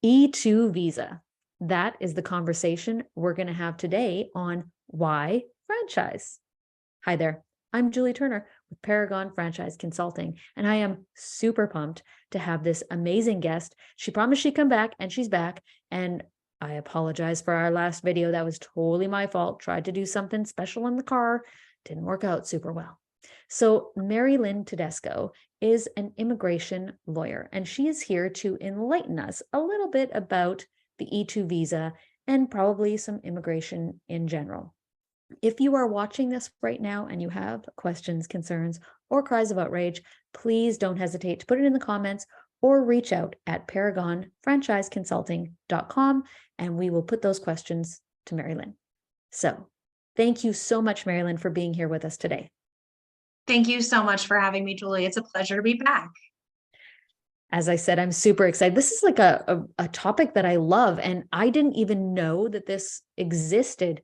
E2 visa. That is the conversation we're going to have today on why franchise. Hi there. I'm Julie Turner with Paragon Franchise Consulting, and I am super pumped to have this amazing guest. She promised she'd come back, and she's back. And I apologize for our last video. That was totally my fault. Tried to do something special in the car. Didn't work out super well. So Mary Lynn Tedesco is an immigration lawyer, and she is here to enlighten us a little bit about the E2 visa and probably some immigration in general. If you are watching this right now and you have questions, concerns, or cries of outrage, please don't hesitate to put it in the comments or reach out at paragonfranchiseconsulting.com and we will put those questions to Mary Lynn. So thank you so much, Mary Lynn, for being here with us today. Thank you so much for having me, Julie. It's a pleasure to be back. As I said, I'm super excited. This is like a topic that I love, and I didn't even know that this existed.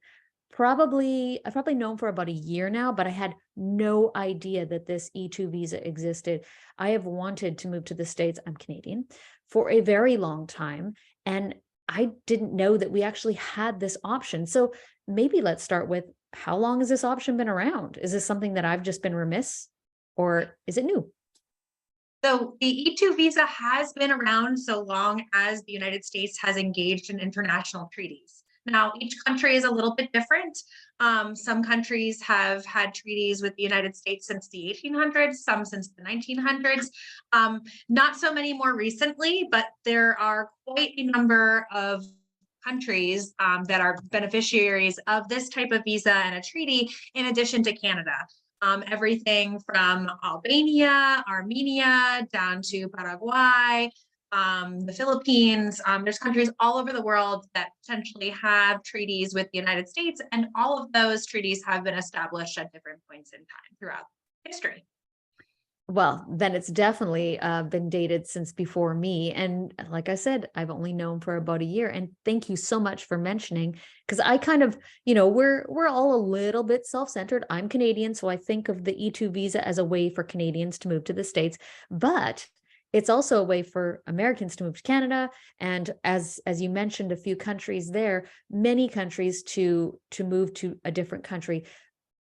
I've probably known for about a year now, but I had no idea that this E2 visa existed. I have wanted to move to the States, I'm Canadian, for a very long time, and I didn't know that we actually had this option. So maybe let's start with, how long has this option been around? Is this something that I've just been remiss, or is it new? So the E2 visa has been around so long as the United States has engaged in international treaties. Now, each country is a little bit different. Some countries have had treaties with the United States since the 1800s, some since the 1900s. Not so many more recently, but there are quite a number of countries that are beneficiaries of this type of visa and a treaty, in addition to Canada. Everything from Albania, Armenia, down to Paraguay, the Philippines. There's countries all over the world that potentially have treaties with the United States, and all of those treaties have been established at different points in time throughout history. Well, then it's definitely been dated since before me. And like I said, I've only known for about a year. And thank you so much for mentioning, because I kind of, we're all a little bit self-centered. I'm Canadian, so I think of the E2 visa as a way for Canadians to move to the States, but it's also a way for Americans to move to Canada. And as you mentioned, a few countries there, many countries to move to a different country.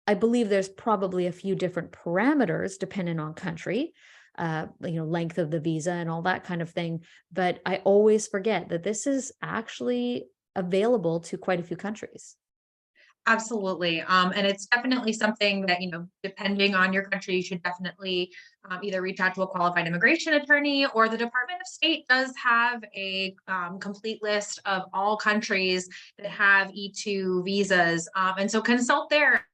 I believe there's probably a few different parameters depending on country, length of the visa and all that kind of thing. But I always forget that this is actually available to quite a few countries. Absolutely. And it's definitely something that, depending on your country, you should definitely either reach out to a qualified immigration attorney, or the Department of State does have a complete list of all countries that have E2 visas. And so consult there.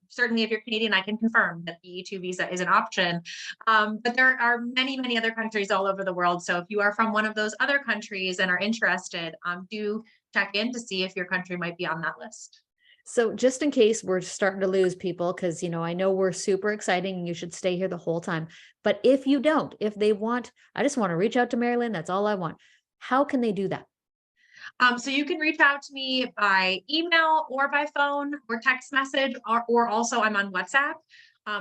Certainly, if you're Canadian, I can confirm that the E2 visa is an option. But there are many, many other countries all over the world. So if you are from one of those other countries and are interested, do check in to see if your country might be on that list. So just in case we're starting to lose people, because, I know we're super exciting and you should stay here the whole time. But if you don't, if they want, I just want to reach out to Mary Lynn. That's all I want. How can they do that? So you can reach out to me by email or by phone or text message, or also I'm on WhatsApp.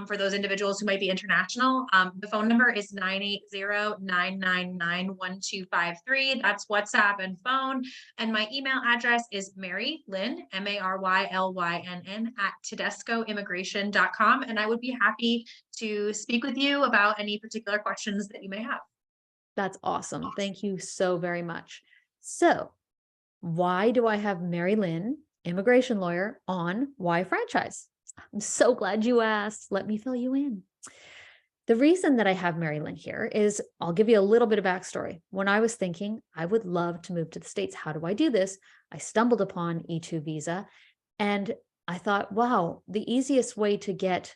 For those individuals who might be international, the phone number is 980-999-1253. That's WhatsApp and phone. And my email address is Mary Lynn, MaryLynn @tedescoimmigration.com. And I would be happy to speak with you about any particular questions that you may have. That's awesome. Thank you so very much. So why do I have Mary Lynn, immigration lawyer, on Why Franchise? I'm so glad you asked. Let me fill you in. The reason that I have Mary Lynn here is, I'll give you a little bit of backstory. When I was thinking, I would love to move to the States. How do I do this? I stumbled upon E2 visa, and I thought, wow, the easiest way to get,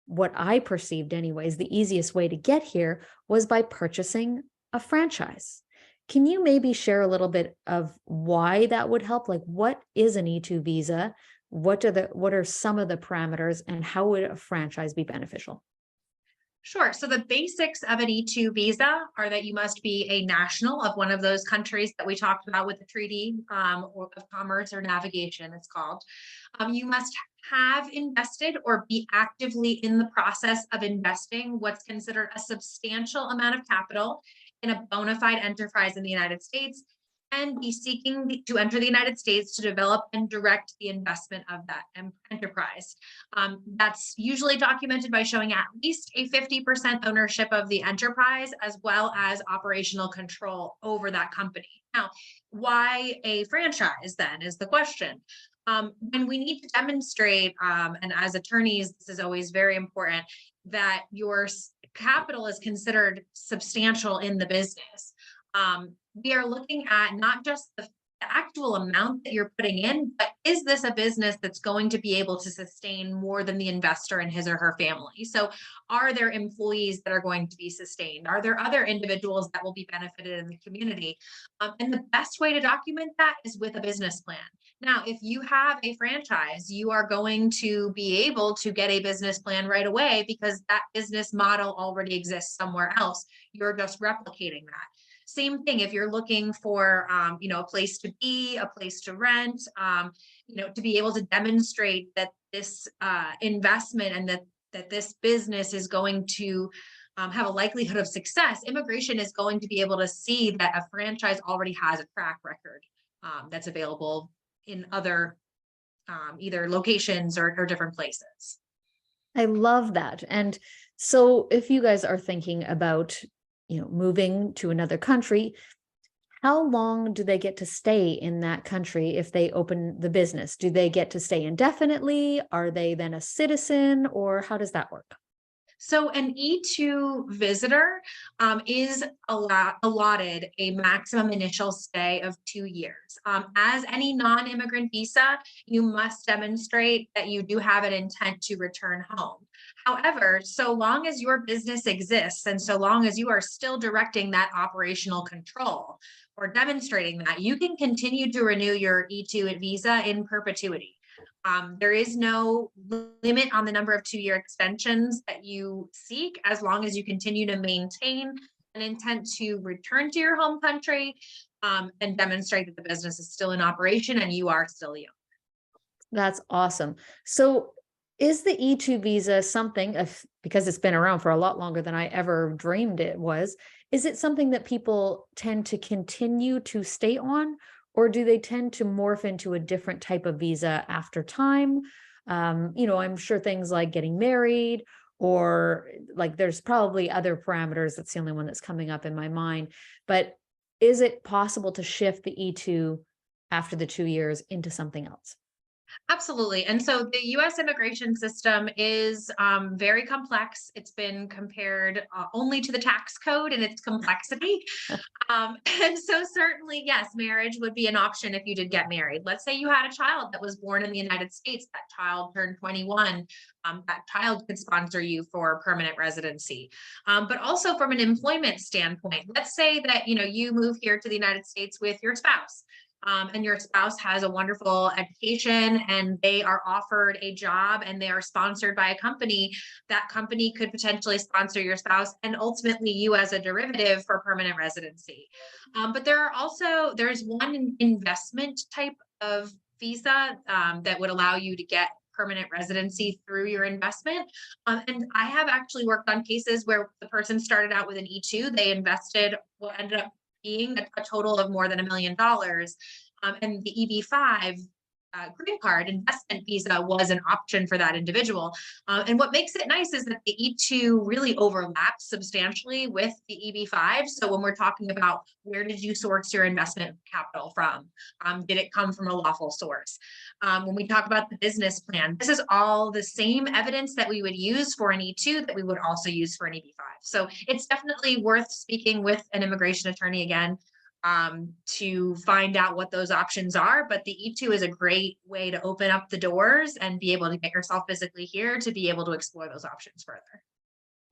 what I perceived anyways, the easiest way to get here was by purchasing a franchise. Can you maybe share a little bit of why that would help? Like, what is an E2 visa? What are some of the parameters, and how would a franchise be beneficial? Sure. So the basics of an E2 visa are that you must be a national of one of those countries that we talked about with the Treaty or of Commerce or Navigation, it's called. You must have invested or be actively in the process of investing what's considered a substantial amount of capital in a bona fide enterprise in the United States. and be seeking to enter the United States to develop and direct the investment of that enterprise. That's usually documented by showing at least a 50% ownership of the enterprise, as well as operational control over that company. Now, why a franchise then is the question. And we need to demonstrate, and as attorneys, this is always very important, that your capital is considered substantial in the business. We are looking at not just the actual amount that you're putting in, but is this a business that's going to be able to sustain more than the investor and his or her family? So are there employees that are going to be sustained? Are there other individuals that will be benefited in the community? And the best way to document that is with a business plan. Now, if you have a franchise, you are going to be able to get a business plan right away because that business model already exists somewhere else. You're just replicating that. Same thing if you're looking for, a place to be, a place to rent, to be able to demonstrate that this investment and that this business is going to have a likelihood of success. Immigration is going to be able to see that a franchise already has a track record that's available in other either locations or different places. I love that. And so if you guys are thinking about, moving to another country, how long do they get to stay in that country if they open the business? Do they get to stay indefinitely? Are they then a citizen, or how does that work? So an E2 visitor is allotted a maximum initial stay of 2 years. As any non-immigrant visa, you must demonstrate that you do have an intent to return home. However, so long as your business exists and so long as you are still directing that operational control or demonstrating that, you can continue to renew your E2 visa in perpetuity. There is no limit on the number of 2-year extensions that you seek, as long as you continue to maintain an intent to return to your home country and demonstrate that the business is still in operation and you are still young. That's awesome. So is the E2 visa something, because it's been around for a lot longer than I ever dreamed it was, is it something that people tend to continue to stay on? Or do they tend to morph into a different type of visa after time? I'm sure things like getting married, or like there's probably other parameters. That's the only one that's coming up in my mind. But is it possible to shift the E2 after the 2 years into something else? Absolutely. And so the US immigration system is very complex. It's been compared only to the tax code and its complexity. And so certainly, yes, marriage would be an option if you did get married. Let's say you had a child that was born in the United States, that child turned 21, that child could sponsor you for permanent residency. But also from an employment standpoint, let's say that, you move here to the United States with your spouse. And your spouse has a wonderful education and they are offered a job and they are sponsored by a company. That company could potentially sponsor your spouse and ultimately you as a derivative for permanent residency. But there's one investment type of visa that would allow you to get permanent residency through your investment. And I have actually worked on cases where the person started out with an E2, they invested what ended up being a total of more than $1 million. And the EB-5 green card investment visa was an option for that individual. And what makes it nice is that the E2 really overlaps substantially with the EB-5. So when we're talking about where did you source your investment capital from? Did it come from a lawful source? When we talk about the business plan, this is all the same evidence that we would use for an E2 that we would also use for an EB-5. So it's definitely worth speaking with an immigration attorney again to find out what those options are. But the E2 is a great way to open up the doors and be able to get yourself physically here to be able to explore those options further.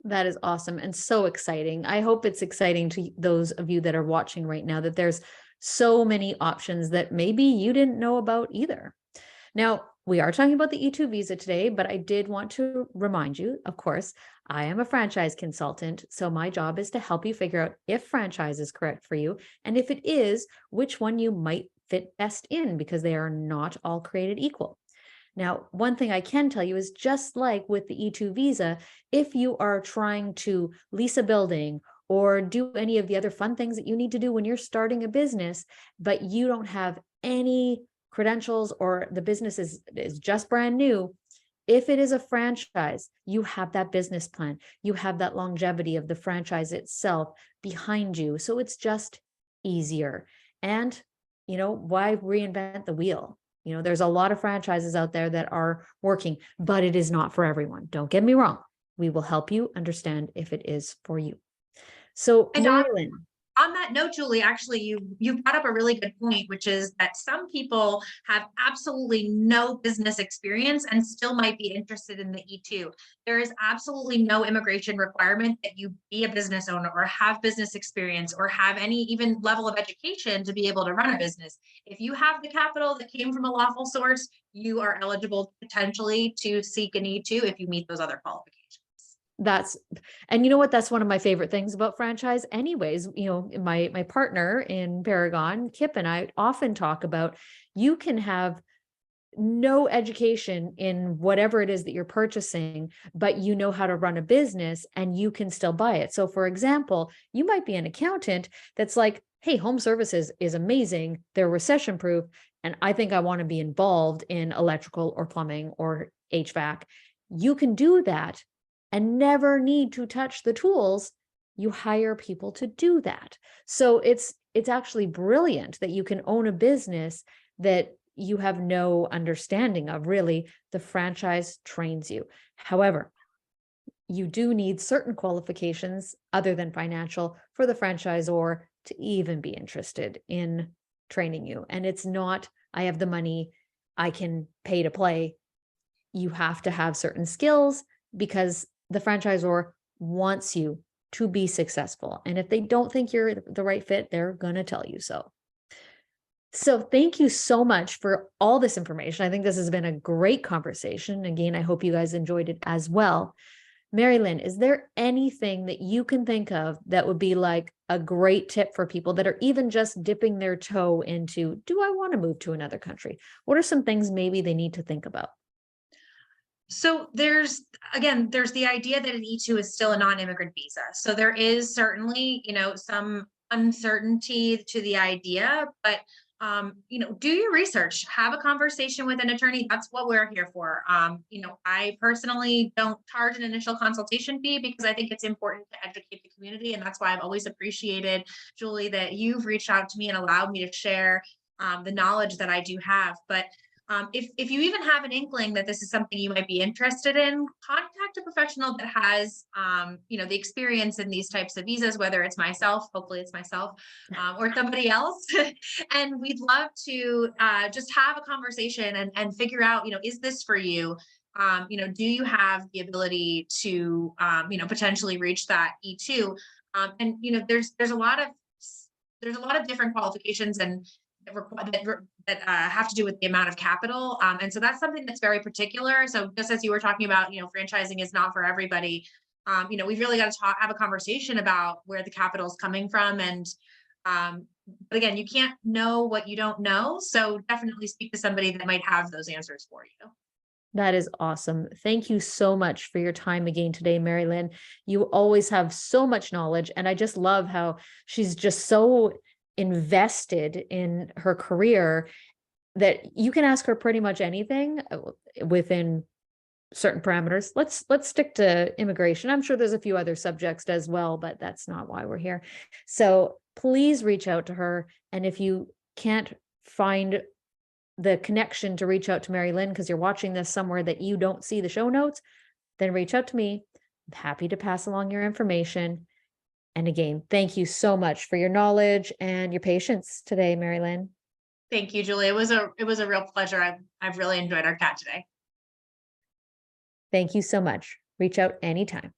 That is awesome and so exciting. I hope it's exciting to those of you that are watching right now, that there's so many options that maybe you didn't know about either. Now, we are talking about the E2 visa today, but I did want to remind you, of course, I am a franchise consultant. So my job is to help you figure out if franchise is correct for you. And if it is, which one you might fit best in, because they are not all created equal. Now, one thing I can tell you is, just like with the E2 visa, if you are trying to lease a building or do any of the other fun things that you need to do when you're starting a business, but you don't have any credentials or the business is just brand new. If it is a franchise, you have that business plan, you have that longevity of the franchise itself behind you. So it's just easier. And, why reinvent the wheel? There's a lot of franchises out there that are working, but it is not for everyone. Don't get me wrong. We will help you understand if it is for you. So, And Mary Lynn, on that note, Julie, actually, you brought up a really good point, which is that some people have absolutely no business experience and still might be interested in the E2. There is absolutely no immigration requirement that you be a business owner or have business experience or have any even level of education to be able to run a business. If you have the capital that came from a lawful source, you are eligible potentially to seek an E2 if you meet those other qualifications. and you know what? That's one of my favorite things about franchise anyways. My partner in Paragon, Kip, and I often talk about, you can have no education in whatever it is that you're purchasing, but you know how to run a business and you can still buy it. So for example, you might be an accountant that's like, hey, home services is amazing. They're recession proof. And I think I want to be involved in electrical or plumbing or HVAC. You can do that and never need to touch the tools. You hire people to do that. So it's actually brilliant that you can own a business that you have no understanding of. Really, the franchise trains you. However, you do need certain qualifications other than financial for the franchisor to even be interested in training you. And it's not, I have the money, I can pay to play. You have to have certain skills because the franchisor wants you to be successful. And if they don't think you're the right fit, they're going to tell you so. So thank you so much for all this information. I think this has been a great conversation. Again, I hope you guys enjoyed it as well. Mary Lynn, is there anything that you can think of that would be like a great tip for people that are even just dipping their toe into, do I want to move to another country? What are some things maybe they need to think about? So there's the idea that an E2 is still a non-immigrant visa. So there is certainly, some uncertainty to the idea, but do your research, have a conversation with an attorney. That's what we're here for. I personally don't charge an initial consultation fee because I think it's important to educate the community. And that's why I've always appreciated, Julie, that you've reached out to me and allowed me to share the knowledge that I do have. But if you even have an inkling that this is something you might be interested in, contact a professional that has, the experience in these types of visas, whether it's myself, hopefully it's myself, or somebody else. And we'd love to just have a conversation and figure out, is this for you? Do you have the ability to, potentially reach that E2? And, there's a lot of different qualifications and that have to do with the amount of capital. And so that's something that's very particular. So just as you were talking about, franchising is not for everybody. We've really got to have a conversation about where the capital is coming from. And but again, you can't know what you don't know. So definitely speak to somebody that might have those answers for you. That is awesome. Thank you so much for your time again today, Mary Lynn. You always have so much knowledge. And I just love how she's just so invested in her career that you can ask her pretty much anything within certain parameters. Let's stick to immigration. I'm sure there's a few other subjects as well, but that's not why we're here. So please reach out to her. And if you can't find the connection to reach out to Mary Lynn because you're watching this somewhere that you don't see the show notes, then reach out to me. I'm happy to pass along your information. And again, thank you so much for your knowledge and your patience today, Mary Lynn. Thank you, Julie. It was a real pleasure. I've really enjoyed our chat today. Thank you so much. Reach out anytime.